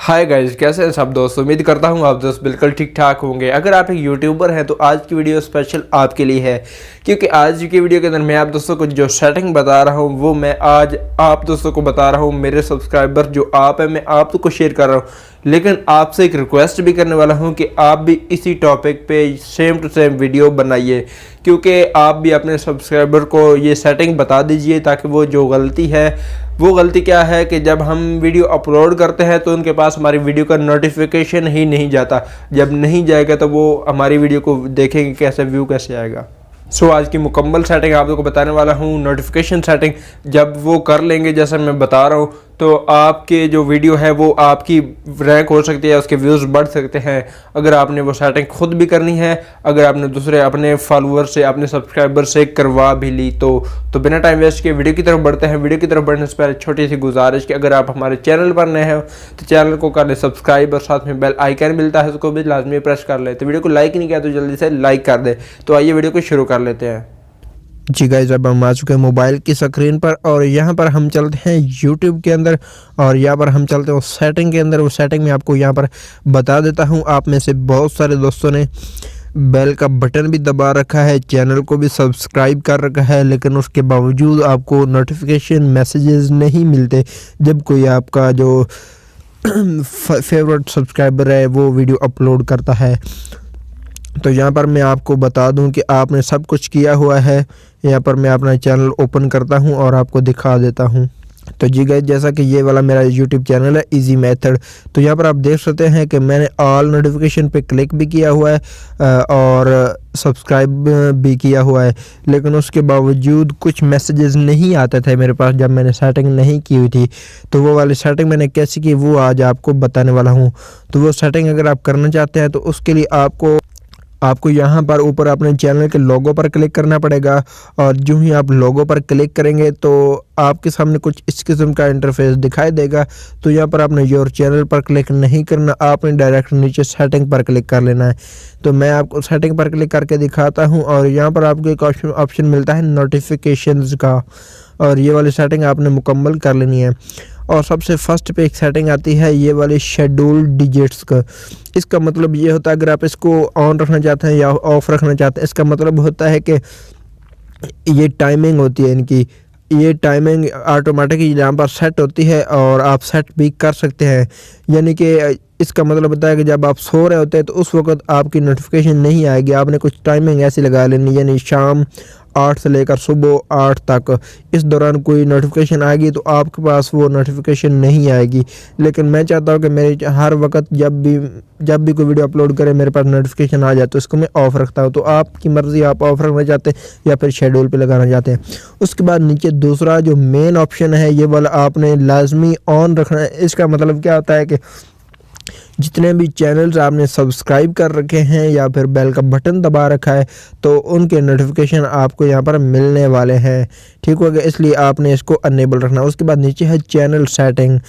Hi guys, कैसे हैं सब दोस्त। उम्मीद करता हूँ आप दोस्त बिल्कुल ठीक ठाक होंगे। अगर आप एक यूट्यूबर हैं तो आज की वीडियो स्पेशल आपके लिए है, क्योंकि आज की वीडियो के अंदर मैं आप दोस्तों को जो सेटिंग बता रहा हूँ वो मैं आज आप दोस्तों को बता रहा हूँ। मेरे सब्सक्राइबर जो आप हैं मैं आपको शेयर कर रहा हूँ, लेकिन आपसे एक रिक्वेस्ट भी करने वाला हूँ कि आप भी इसी टॉपिक पे सेम टू सेम वीडियो बनाइए, क्योंकि आप भी अपने सब्सक्राइबर को ये सेटिंग बता दीजिए ताकि वो जो गलती है, वो गलती क्या है कि जब हम वीडियो अपलोड करते हैं तो उनके पास हमारी वीडियो का नोटिफिकेशन ही नहीं जाता। जब नहीं जाएगा तो वो हमारी वीडियो को देखेंगे कैसे, व्यू कैसे आएगा। सो आज की मुकम्मल सेटिंग आप लोगों को बताने वाला हूँ। नोटिफिकेशन सेटिंग जब वो कर लेंगे जैसा मैं बता रहा हूँ तो आपके जो वीडियो है वो आपकी रैंक हो सकती है, उसके व्यूज़ बढ़ सकते हैं। अगर आपने वो सेटिंग खुद भी करनी है, अगर आपने दूसरे अपने फॉलोअर से, अपने सब्सक्राइबर से करवा भी ली तो बिना टाइम वेस्ट के वीडियो की तरफ बढ़ते हैं। वीडियो की तरफ बढ़ने से पहले छोटी सी गुजारिश कि अगर आप हमारे चैनल पर नए हैं तो चैनल को कर ले सब्सक्राइब और साथ में बेल आइकन मिलता है उसको भी लाजमी प्रेस कर ले। तो वीडियो को लाइक नहीं किया तो जल्दी से लाइक कर दे। तो आइए वीडियो को शुरू कर लेते हैं। जी गाइस, अब हम आ चुके हैं मोबाइल की स्क्रीन पर और यहाँ पर हम चलते हैं यूट्यूब के अंदर और यहाँ पर हम चलते हैं उस सेटिंग के अंदर। उस सेटिंग में आपको यहाँ पर बता देता हूँ, आप में से बहुत सारे दोस्तों ने बेल का बटन भी दबा रखा है, चैनल को भी सब्सक्राइब कर रखा है, लेकिन उसके बावजूद आपको नोटिफिकेशन मैसेजेस नहीं मिलते जब कोई आपका जो फेवरेट सब्सक्राइबर है वो वीडियो अपलोड करता है। तो यहाँ पर मैं आपको बता दूं कि आपने सब कुछ किया हुआ है। यहाँ पर मैं अपना चैनल ओपन करता हूँ और आपको दिखा देता हूँ। तो जी गाइस, जैसा कि ये वाला मेरा यूट्यूब चैनल है इजी मेथड, तो यहाँ पर आप देख सकते हैं कि मैंने ऑल नोटिफिकेशन पे क्लिक भी किया हुआ है और सब्सक्राइब भी किया हुआ है, लेकिन उसके बावजूद कुछ मैसेजेस नहीं आते थे मेरे पास जब मैंने सेटिंग नहीं की हुई थी। तो वो वाली सेटिंग मैंने कैसे की वो आज आपको बताने वाला हूँ। तो वो सेटिंग अगर आप करना चाहते हैं तो उसके लिए आपको यहाँ पर ऊपर अपने चैनल के लोगो पर क्लिक करना पड़ेगा और जो ही आप लोगो पर क्लिक करेंगे तो आपके सामने कुछ इस किस्म का इंटरफेस दिखाई देगा। तो यहाँ पर आपने योर चैनल पर क्लिक नहीं करना, आपने डायरेक्ट नीचे सेटिंग पर क्लिक कर लेना है। तो मैं आपको सेटिंग पर क्लिक करके दिखाता हूँ और यहाँ पर आपको एक ऑप्शन मिलता है नोटिफिकेशंस का, और ये वाली सेटिंग आपने मुकम्मल कर लेनी है। और सबसे फर्स्ट पे एक सेटिंग आती है ये वाली शेड्यूल डिजिट्स का। इसका मतलब ये होता है, अगर आप इसको ऑन रखना चाहते हैं या ऑफ रखना चाहते हैं, इसका मतलब होता है कि ये टाइमिंग होती है इनकी, ये टाइमिंग ऑटोमेटिक यहाँ पर सेट होती है और आप सेट भी कर सकते हैं। यानी कि इसका मतलब होता है कि जब आप सो रहे होते हैं तो उस वक्त आपकी नोटिफिकेशन नहीं आएगी। आपने कुछ टाइमिंग ऐसी लगा लेनी, यानी शाम 8 से लेकर सुबह 8 तक इस दौरान कोई नोटिफिकेशन आएगी तो आपके पास वो नोटिफिकेशन नहीं आएगी। लेकिन मैं चाहता हूँ कि मेरे हर वक्त जब भी कोई वीडियो अपलोड करे मेरे पास नोटिफिकेशन आ जाए, तो इसको मैं ऑफ़ रखता हूँ। तो आपकी मर्ज़ी, आप ऑफ़ रखना चाहते हैं या फिर शेड्यूल पे लगाना चाहते हैं। उसके बाद नीचे दूसरा जो मेन ऑप्शन है ये वाला आपने लाजमी ऑन रखना है। इसका मतलब क्या होता है कि जितने भी चैनल्स आपने सब्सक्राइब कर रखे हैं या फिर बेल का बटन दबा रखा है तो उनके नोटिफिकेशन आपको यहाँ पर मिलने वाले हैं। ठीक हो गया, इसलिए आपने इसको अनेबल रखना। उसके बाद नीचे है चैनल सेटिंग।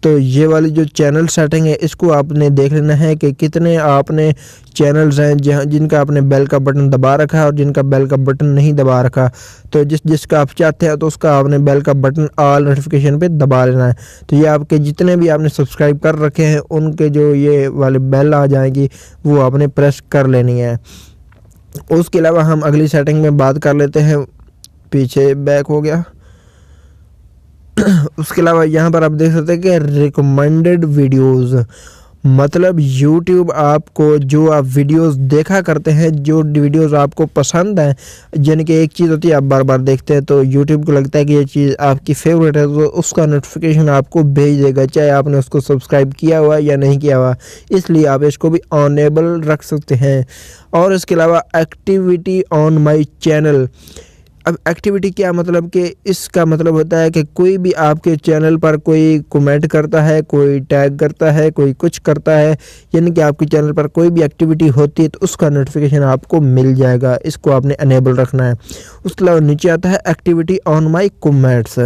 तो ये वाली जो चैनल सेटिंग है इसको आपने देख लेना है कि कितने आपने चैनल्स हैं जिनका आपने बेल का बटन दबा रखा है और जिनका बेल का बटन नहीं दबा रखा। तो जिसका आप चाहते हैं तो उसका आपने बेल का बटन ऑल नोटिफिकेशन पे दबा लेना है। तो ये आपके जितने भी आपने सब्सक्राइब कर रखे हैं उनके जो ये वाली बेल आ जाएगी वो आपने प्रेस कर लेनी है। उसके अलावा हम अगली सेटिंग में बात कर लेते हैं। पीछे बैक हो गया। उसके अलावा यहाँ पर आप देख सकते हैं कि रिकमेंडेड वीडियोस, मतलब YouTube आपको जो आप वीडियोस देखा करते हैं, जो वीडियोस आपको पसंद हैं, यानी कि एक चीज़ होती है आप बार बार देखते हैं तो YouTube को लगता है कि ये चीज़ आपकी फेवरेट है तो उसका नोटिफिकेशन आपको भेज देगा, चाहे आपने उसको सब्सक्राइब किया हुआ या नहीं किया हुआ। इसलिए आप इसको भी ऑनेबल रख सकते हैं। और इसके अलावा एक्टिविटी ऑन माई चैनल। अब एक्टिविटी क्या मतलब कि इसका मतलब होता है कि कोई भी आपके चैनल पर कोई कमेंट करता है, कोई टैग करता है, कोई कुछ करता है, यानी कि आपके चैनल पर कोई भी एक्टिविटी होती है तो उसका नोटिफिकेशन आपको मिल जाएगा। इसको आपने अनेबल रखना है। उसके अलावा नीचे आता है एक्टिविटी ऑन माई कमेंट्स।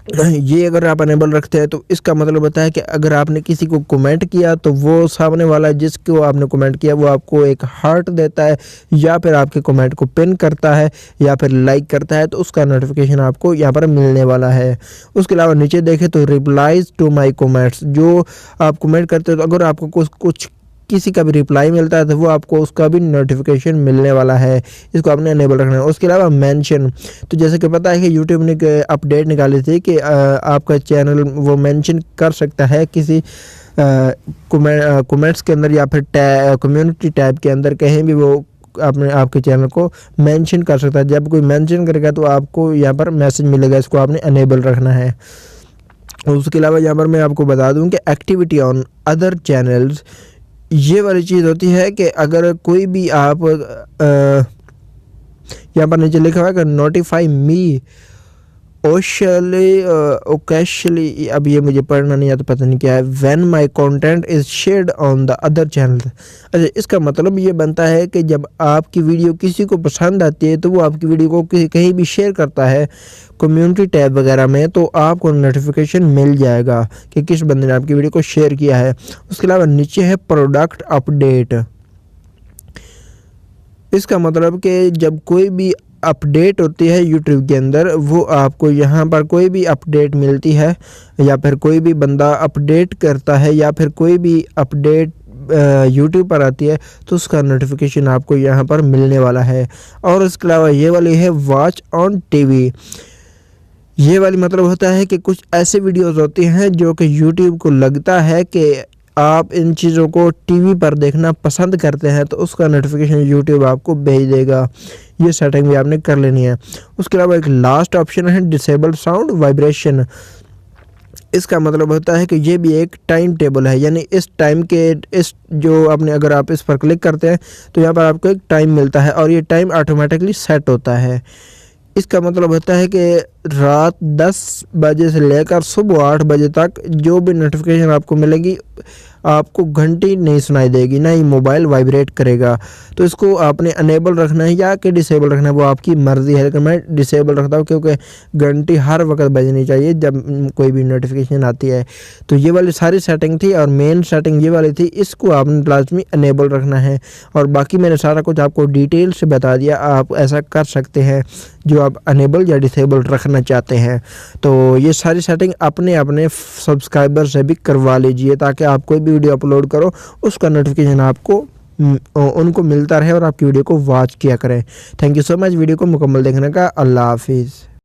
ये अगर आप अनेबल रखते हैं तो इसका मतलब होता है कि अगर आपने किसी को कमेंट किया तो वो सामने वाला जिसको आपने कमेंट किया वो आपको एक हार्ट देता है या फिर आपके कमेंट को पिन करता है या फिर लाइक करता है, तो उसका नोटिफिकेशन आपको यहाँ पर मिलने वाला है। उसके अलावा नीचे देखें तो रिप्लाईज टू माई कमेंट्स, जो आप कमेंट करते हो तो अगर आपको कुछ किसी का भी रिप्लाई मिलता है तो वो आपको उसका भी नोटिफिकेशन मिलने वाला है। इसको आपने अनेबल रखना है। उसके अलावा मेंशन, तो जैसे कि पता है कि यूट्यूब ने अपडेट निकाली थी कि आपका चैनल वो मेंशन कर सकता है किसी कमेंट्स के अंदर या फिर कम्युनिटी टैब के अंदर कहीं भी वो आपके चैनल को मेंशन कर सकता है। जब कोई मेंशन करेगा तो आपको यहाँ पर मैसेज मिलेगा, इसको आपने अनेबल रखना है। उसके अलावा यहाँ पर मैं आपको बता दूँ कि एक्टिविटी ऑन अदर चैनल्स, ये वाली चीज़ होती है कि अगर कोई भी आप यहाँ पर नीचे लिखा हुआ है कि नोटिफाई मी ओकेशली, अब ये मुझे पढ़ना नहीं आता, पता नहीं क्या है। When my content is shared on the other channel, अच्छा इसका मतलब ये बनता है कि जब आपकी वीडियो किसी को पसंद आती है तो वो आपकी वीडियो को कहीं भी शेयर करता है कम्युनिटी टैब वगैरह में, तो आपको नोटिफिकेशन मिल जाएगा कि किस बंदे ने आपकी वीडियो को शेयर किया है। उसके अलावा नीचे है प्रोडक्ट अपडेट, इसका मतलब कि जब कोई भी अपडेट होती है यूट्यूब के अंदर, वो आपको यहाँ पर कोई भी अपडेट मिलती है या फिर कोई भी बंदा अपडेट करता है या फिर कोई भी अपडेट यूट्यूब पर आती है तो उसका नोटिफिकेशन आपको यहाँ पर मिलने वाला है। और उसके अलावा ये वाली है वॉच ऑन टीवी, ये वाली मतलब होता है कि कुछ ऐसे वीडियोस होती हैं जो कि यूट्यूब को लगता है कि आप इन चीज़ों को टीवी पर देखना पसंद करते हैं तो उसका नोटिफिकेशन यूट्यूब आपको भेज देगा। ये सेटिंग भी आपने कर लेनी है। उसके अलावा एक लास्ट ऑप्शन है डिसेबल साउंड वाइब्रेशन, इसका मतलब होता है कि ये भी एक टाइम टेबल है, यानी इस टाइम के इस जो आपने अगर आप इस पर क्लिक करते हैं तो यहाँ पर आपको एक टाइम मिलता है और ये टाइम ऑटोमेटिकली सेट होता है। इसका मतलब होता है कि रात 10 बजे से लेकर सुबह 8 बजे तक जो भी नोटिफिकेशन आपको मिलेगी आपको घंटी नहीं सुनाई देगी, ना ही मोबाइल वाइब्रेट करेगा। तो इसको आपने अनेबल रखना है या कि डिसेबल रखना है वो आपकी मर्ज़ी है, लेकिन मैं डिसेबल रखता हूँ क्योंकि घंटी हर वक्त बजनी चाहिए जब कोई भी नोटिफिकेशन आती है। तो ये वाली सारी सेटिंग थी और मेन सेटिंग ये वाली थी, इसको आपने लाजमी अनेबल रखना है। और बाकी मैंने सारा कुछ आपको डिटेल से बता दिया, आप ऐसा कर सकते हैं जो आप अनेबल या डिसेबल रखना चाहते हैं। तो ये सारी सेटिंग अपने अपने सब्सक्राइबर से भी करवा लीजिए ताकि आप कोई भी वीडियो अपलोड करो उसका नोटिफिकेशन आपको उनको मिलता रहे और आपकी वीडियो को वॉच किया करें। Thank you so much video को मुकम्मल देखने का। अल्लाह हाफिज़।